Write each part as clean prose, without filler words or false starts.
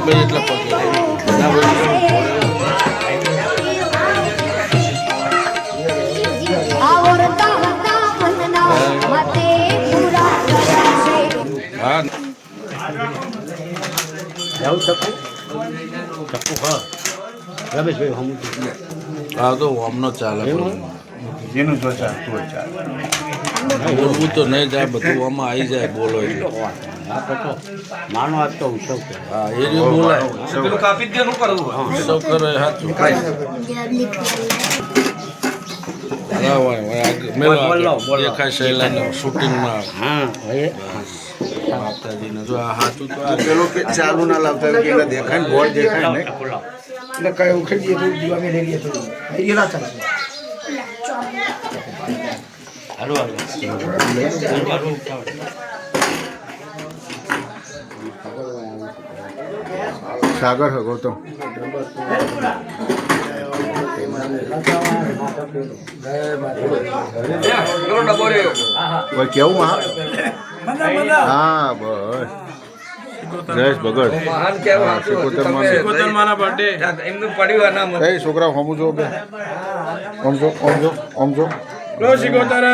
ભાઈ એટલે પગે હા રમેશભાઈ હમ હા તો આમનો ચાલે જેનું જો ચાલતું હોય ચાલે બોલવું તો નહીં જાય બધું આમાં આવી જાય બોલો એટલે માનો આજ તો ઉત્સવ છે હા એ રીતે બોલાય પેલું કાપી જ દેવાનું કરવું ઉત્સવ કરે સાચું હા હોય દેખાય શૈલાને શૂટિંગમાં હા હવે માતાજીને જો આ સાચું તો આ પેલો કે ચાલુ ના લાવતા હોય કે એને દેખાય ને બોર્ડ દેખાય ને એટલે કઈ ઉખેડીએ તો દીવા મેં લઈ તો એ ના ચાલે હાલો સાગર હો ગૌતમ ડબ્બો રહ્યો ભાઈ કેવું હા બસ જયેશ ભગત મહાન કેવું સિકોતરમાના બર્થડે એમનું પડ્યું નામ કઈ છોકરા હમું જો બે ઓમ જો ઓમ જો ઓમ જો લો સિકોતર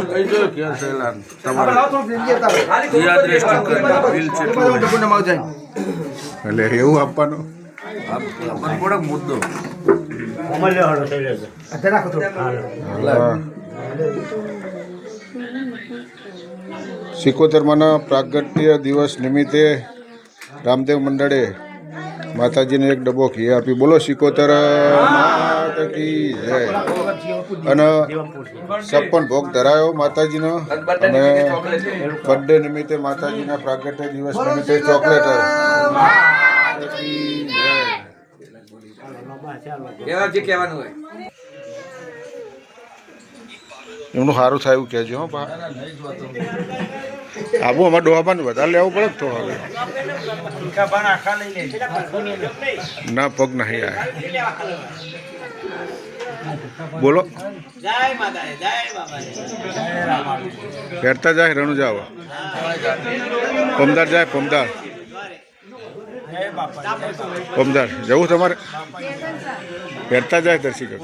કઈ જો ક્યાં શૈલાન તમારે યાદ રેસ્ટ બિલ છે એટલે એવું આપવાનું થોડોક મુદ્દો અમલ્ય હાલો થઈ જશે હા. સિકોતરમાના પ્રાગટ્ય દિવસ નિમિત્તે રામદેવ મંડળે માતાજીને એક ડબ્બો ઘી આપી બોલો સિકોતર માત કી જય અને 56 ભોગ ધરાયો માતાજીનો અને બર્થડે નિમિત્તે માતાજીના પ્રાગટ્ય દિવસ નિમિત્તે ચોકલેટ એવા જે કહેવાનું હોય એમનું સારું થાય એવું કહેજો હો પા આબુ અમારે ડોહાબાને વધારે લેવું પડે તો હવે ના પગ નહીં આ બોલો પહેરતા જાય રણુ જાવ પમદાર જાય પમદાર પમદાર જવું તમારે પહેરતા જાય દર્શી કર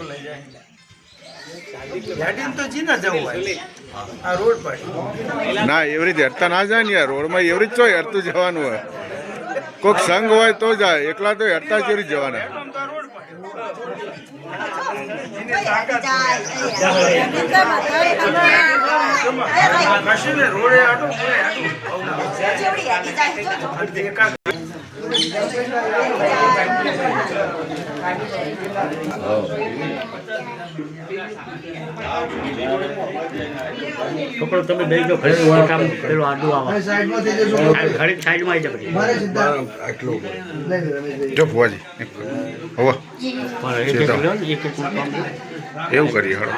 ના એવી રીતે હેરતા ના જાય ને યાર રોડમાં એવી જ છો હેરતું જવાનું હોય કોઈક સંઘ હોય તો જાય એકલા તો હેરતા જ એવી જવાના છોકરો તમે બે જો ઘરે ઓળખામ પેલું આડું આવે ઘરે સાઈડમાં આવી જાય આટલું જો ભુવાજી હવે એવું કરીએ હળો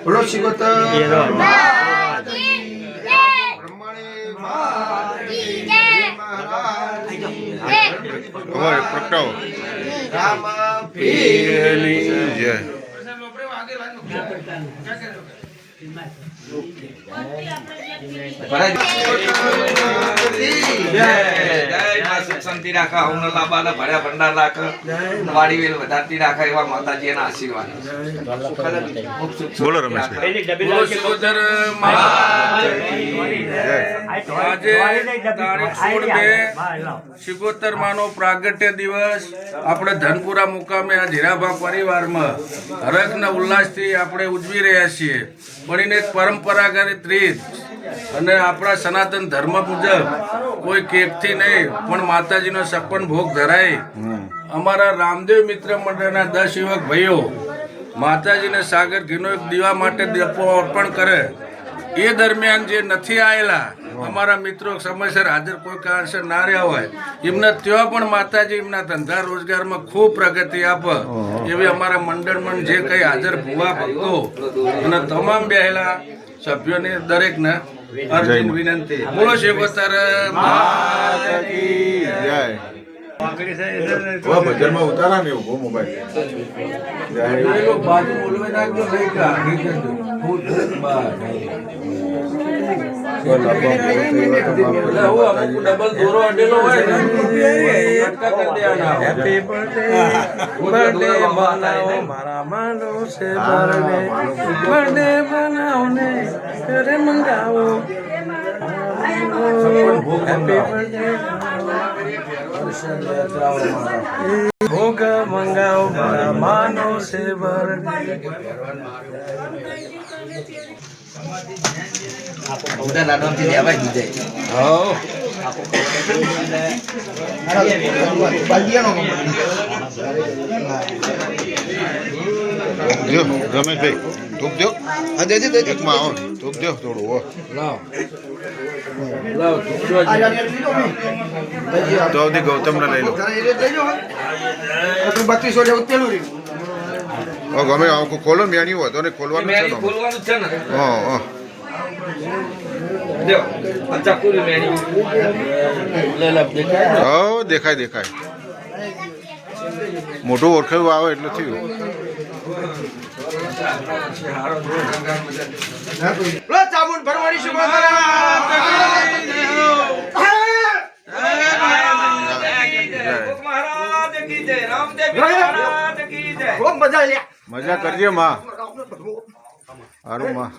બોલો સિકોતર હવે પ્રગટાવો જય શાંતિ રાખા હું લાંબા ભર્યા ભંડાર રાખ વાડી વેલ વધારતી રાખા એવા માતાજી એના આશીર્વાદ બોલો રમેશભાઈ બોલો સિકોતર આજે તારીખ 16 સિકોતર માનો પ્રાગટ્ય દિવસ આપણે ધનપુરા મુકામે આ ધીરાભા પરિવારમાં હરખના ઉલ્લાસથી આપણે ઉજવી રહ્યા છીએ પણ એને એક પરંપરાગત રીત અને આપણા સનાતન ધર્મ મુજબ કોઈ કેકથી નહીં પણ માતાજીનો 56 ભોગ ધરાય અમારા રામદેવ મિત્ર મંડળના 10 યુવક ભાઈઓ માતાજીને સાગર ઘીનો એક દીવા માટે દીપો અર્પણ કરે એ દરમિયાન જે નથી આવેલા અમારા મિત્રો સમયસર હાજર કોઈ કારણસર ના રહ્યા હોય એમને ત્યાં પણ માતાજી એમના ધંધા રોજગારમાં ખૂબ પ્રગતિ આપે એવી અમારા મંડળમાં જે કંઈ હાજર ભુવા ભક્તો અને તમામ બેહેલા સભ્યોને દરેકને અર્જુન વિનંતી બોલો સિકોતર માતા કી જય ભજનમાં ઉતારા ને એવું મોબાઈલ એ લોકો બાજુ બોલવે નાખજો લઈ ગયા આગળ જજો. ફૂલ બસ. એટલે હું અમુક ડબલ દોરો અડેલો હોય ને કટકા કરી દેવાના. હેપી બર્થડે બનાવો મારા માનો છે બર્થડે બનાવો ને ઘરે મંગાવો હેપી બર્થડે ભોગ મંગાવો મારા માનો છે બર્થડે. બધા લાડવાથી લેવા જ જો રમેશભાઈ ધૂપ દો એકમાં આવો ધૂપ દો થોડું હો લાવ લાવ ચૂકજો જ. તો અવધી ગૌતમને લઈ લો ગમે આવું ખોલો મેન્યુ હતો ને ખોલવાનું છે ને ખોલવાનું છે ને હા હા જો અચ્છા પૂરી મેની લે લે દેખાય ને? હા દેખાય દેખાય મોટું ઓળખાયું આવે એટલે થયું મજા કરજે માં સારું માં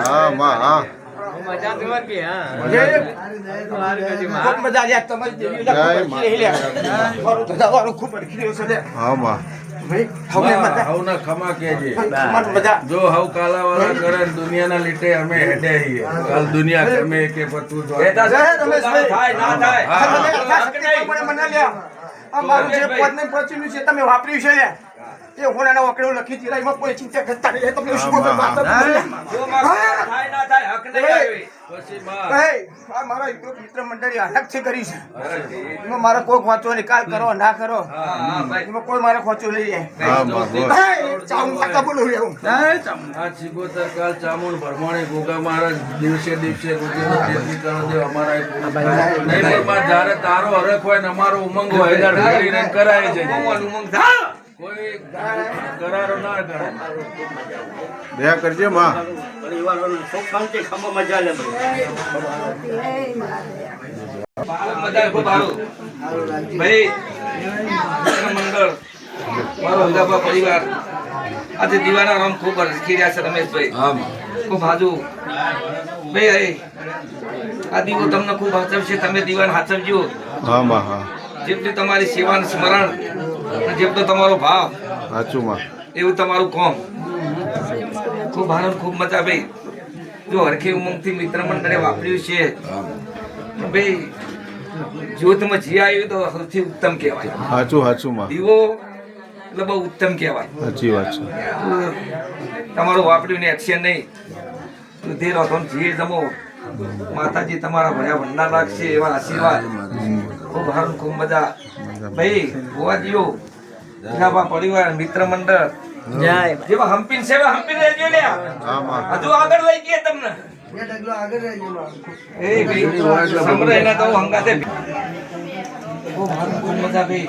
હા માં હા હા માં હવના ખમા કેજે. જો હવ કાલાવાળા કરે ને દુનિયાના લીટે અમે હેડે છીએ. કાલ દુનિયા ગમે કે પતું જો થાય ના થાય મારું જે પદ ને પચીનું છે તમે વાપર્યું છે ને એ હોનાના વાકડો લખી દીધા એમાં કોઈ ચિંતા કરતા નહીં તમને શું ખબર વાત થાય ના થાય હક નહીં આવે પછી માં આ મારા મિત્ર મંડળી અલગથી કરી છે એમાં મારે કોઈ ખોચો નહીં કાલ કરો ના કરો એમાં કોઈ મારે ખોચો નહીં હા માં આ ચિગોતર કાલ ચામુંડ ભરમાણી ગોગા મહારાજ દિવસે દિવસે ગુજરો જેથી કરો દે અમારા નહીં પણ માં જ્યારે તારો હરખ હોય ને અમારો ઉમંગ હોય ત્યારે ઘડીને કરાય છે. ઉમંગ થાય કોઈ કરારો ના કરે. દયા કરજે માં સુખ શાંતિ ખમા મજા લે બધા ખૂબ સારું ભાઈ મંગળ મારો અંગાભા પરિવાર આજે દીવાના રામ ખૂબ રખી રહ્યા છે રમેશભાઈ ખૂબ હાજુ ભાઈ આ દીવો તમને ખૂબ હાચવશે તમે દીવાને હાચવજો હા માં હા જેટલી તમારી સેવાનું સ્મરણ અને જેટલો તમારો ભાવ સાચું માં એવું તમારું કોમ ખૂબ આનંદ ખૂબ મજા ભાઈ જો હરખી ઉમંગથી મિત્ર મંડળે વાપર્યું છે ભાઈ જ્યોતમાં જી આવ્યું તો સૌથી ઉત્તમ કહેવાય સાચું સાચું માં દીવો એટલે બહુ ઉત્તમ કહેવાય સાચી વાત છે તમારું વાપર્યું ને એક્શન નહીં તો ધીરો તમે જે જમો માતાજી તમારા ભયા ભંડાર રાખશે એવા આશીર્વાદ ખૂબ સારું ખૂબ મજા ભાઈ ગોવા જીઓ જીનાબા પરિવાર મિત્ર મંડળ જેવા હંપીન સેવા હંપીન રહેજો લ્યા હા માં હજુ આગળ લઈ ગયા તમને એ ભાઈ સમરે એના તો હંગાતે ખૂબ સારું ખૂબ મજા ભાઈ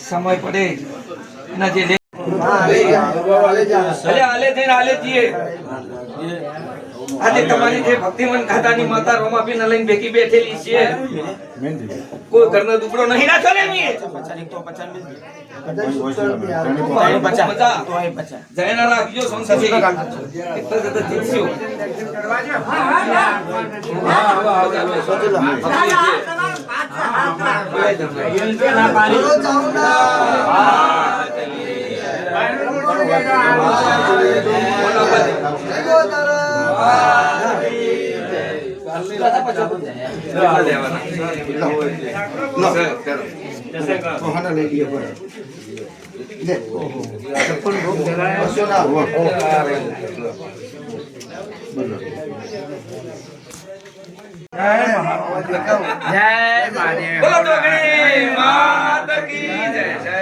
સમય પડે એના જે આલે થઈને આલે જઈએ આજે તમારી જે ભક્તિમન ખાતાની માતા રોમાબીન લઈને ભેગી બેઠેલી છે કોઈ ઘરનો દુબળો નહીં રાખો ને જયના રાખજો સંસારી એટલા જતા જીતશું બોલો ડોગરી માત કી જય જય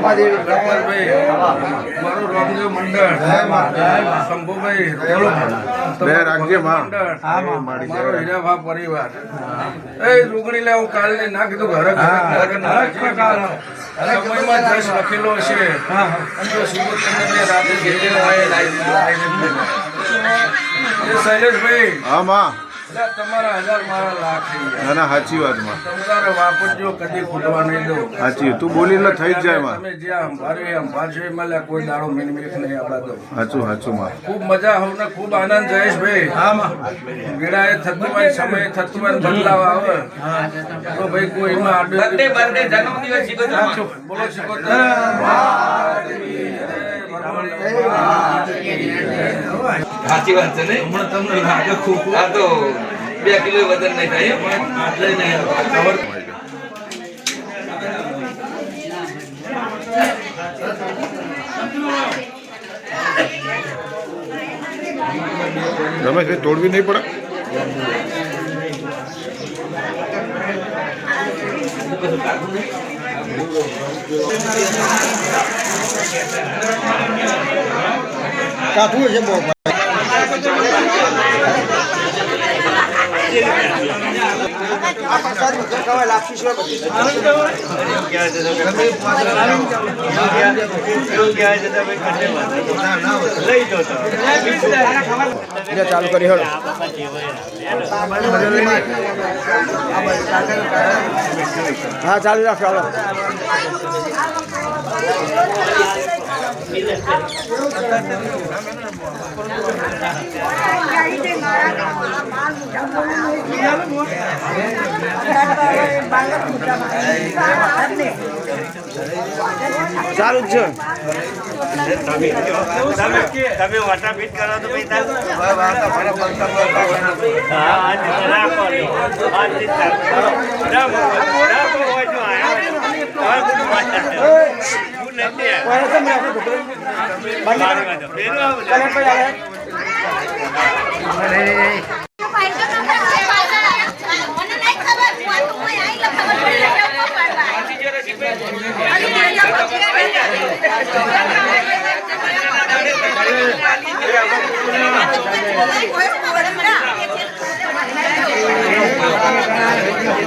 ગણપતભાઈ, મારું રામદેવ મંડળ, શંભુભાઈ, બે રાખજે માં. મારો હીરાભા પરિવાર. એ રૂગણી લે હું કાલની ના કીધું ઘરે સમયમાં જશ લખેલો હશે. જો શિવોત્તરને રાતે ઘેરેલો હોય, એ શૈલેષભાઈ, હા માં. એટલે તમારા 1000 મારા લાખ થઈ ગયા. ના ના સાચી વાત માં. તમારે વાપરજો, કદી ખૂટવા નહીં દો. સાચી તું બોલી એટલે થઈ જ જાય માં. તમે જ્યાં સંભાળ્યું એ સંભાળશો, એ મળે કોઈ દાડો મિનિમિટ નહીં આપવા દો. સાચું સાચું માં. ખૂબ મજા આવને ખૂબ આનંદ જયેશભાઈ. વેળાએ થતું હોય, સમયે થતું હોય, બદલાવ આવે તો ભાઈ કોઈ એમાં આડે જન્મદિવસ શીખો. બોલો શીખોતર. સાચી વાત છે ને હમણાં તમને લાગે ખૂબ આ તો 2 કિલો વજન નહીં થાય પણ આટલે નહીં ખબર. રમેશ તોડવી નહીં પડે. કાઠું છે બહુ. ચાલુ કરી હળો. હા ચાલુ રાખો હાલો. ચાલુ જ છે. તમે વાટા ફીટ કરો તો ભાઈ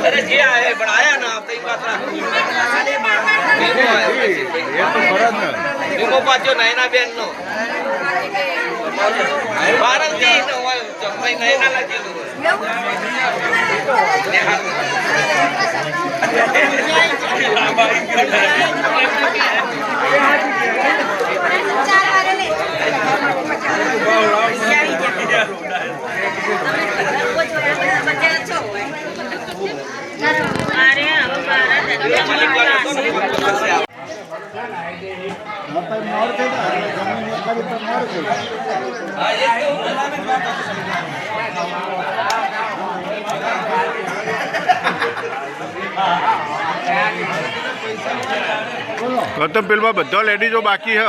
अरे जी आए बनाया ना आप देखो पाचो नैना बेन नो भारत जी नो भाई नैना लगी ગૌતમ પેલમાં બધા લેડીઝો બાકી હ.